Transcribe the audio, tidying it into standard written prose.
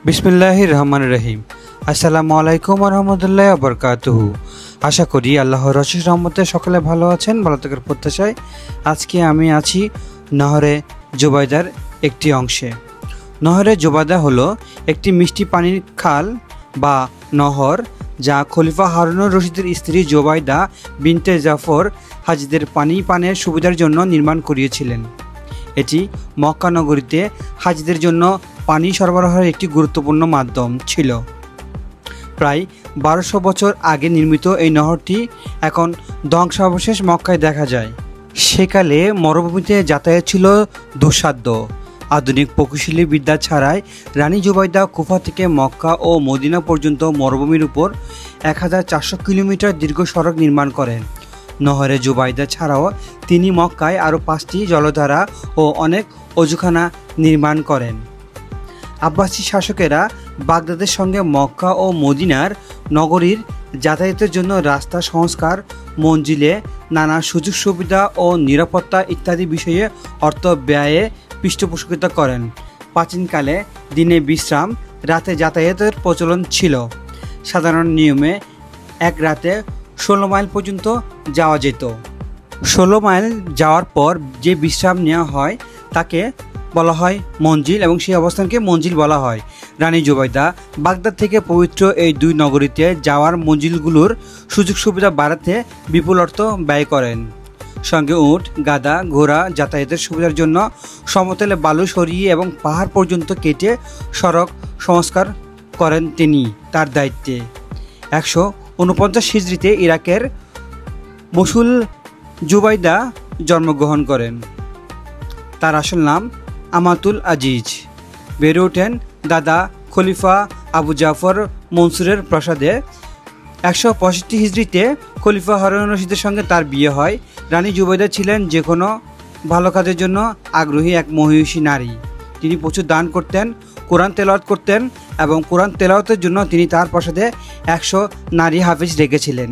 বিসমিল্লাহির রহমানির রহিম। আসসালামু আলাইকুম ওয়া রাহমাতুল্লাহি ওয়া বারাকাতুহু। আশা করি আল্লাহর অশেষ রহমতে সকলে ভালো আছেন, ভালো থাকার প্রত্যাশায় আজকে আমি আছি নহরে জুবাইদার একটি অংশে। নহরে জুবাইদা হলো একটি মিষ্টি পানির খাল বা নহর, যা খলিফা হারুনুর রশিদের স্ত্রী জুবাইদা বিনতে জাফর হাজিদের পানি পানের সুবিধার জন্য নির্মাণ করিয়েছিলেন। এটি মক্কা নগরীতে হাজিদের জন্য পানি সরবরাহের একটি গুরুত্বপূর্ণ মাধ্যম ছিল। প্রায় 1200 বছর আগে নির্মিত এই নহরটি এখন ধ্বংসাবশেষ মক্কায় দেখা যায়। সেকালে মরুভূমিতে যাতায়াত ছিল দুঃসাধ্য। আধুনিক প্রকৌশলী বিদ্যা ছাড়াই রানী জুবাইদা কুফা থেকে মক্কা ও মদিনা পর্যন্ত মরুভূমির উপর 1400 কিলোমিটার দীর্ঘ সড়ক নির্মাণ করেন। নহরে জুবাইদা ছাড়াও তিনি মক্কায় আরও 5টি জলধারা ও অনেক অজুখানা নির্মাণ করেন। আব্বাসী শাসকেরা বাগদাদের সঙ্গে মক্কা ও মদিনার নগরীর যাতায়াতের জন্য রাস্তা সংস্কার, মঞ্জিলে নানা সুযোগ সুবিধা ও নিরাপত্তা ইত্যাদি বিষয়ে অর্থ ব্যয়ে পৃষ্ঠপোষকতা করেন। প্রাচীনকালে দিনে বিশ্রাম, রাতে যাতায়াতের প্রচলন ছিল। সাধারণ নিয়মে এক রাতে 16 মাইল পর্যন্ত যাওয়া যেত। 16 মাইল যাওয়ার পর যে বিশ্রাম নেওয়া হয় তাকে বলা হয় মঞ্জিল, এবং সেই অবস্থানকে মঞ্জিল বলা হয়। রানী জুবাইদা বাগদাদ থেকে পবিত্র এই দুই নগরীতে যাওয়ার মঞ্জিলগুলোর সুযোগ সুবিধা বাড়াতে বিপুল অর্থ ব্যয় করেন। সঙ্গে উট, গাধা, ঘোড়া যাতায়াতের সুবিধার জন্য সমতলে বালু সরিয়ে এবং পাহাড় পর্যন্ত কেটে সড়ক সংস্কার করেন তিনি তার দায়িত্বে। 149 হিজরিতে ইরাকের মসুল জুবাইদা জন্মগ্রহণ করেন। তার আসল নাম আমাতুল আজিজ। বেড়ে ওঠেন দাদা খলিফা আবু জাফর মনসুরের প্রাসাদে। 165 হিজরিতে খলিফা হারুনুর রশিদের সঙ্গে তার বিয়ে হয়। রানী জুবাইদা ছিলেন যে কোনো ভালো কাজের জন্য আগ্রহী এক মহিষী নারী। তিনি প্রচুর দান করতেন, কোরআন তেলাওয়াত করতেন, এবং কোরআন তেলাওয়াতের জন্য তিনি তার প্রাসাদে 100 নারী হাফেজ রেখেছিলেন।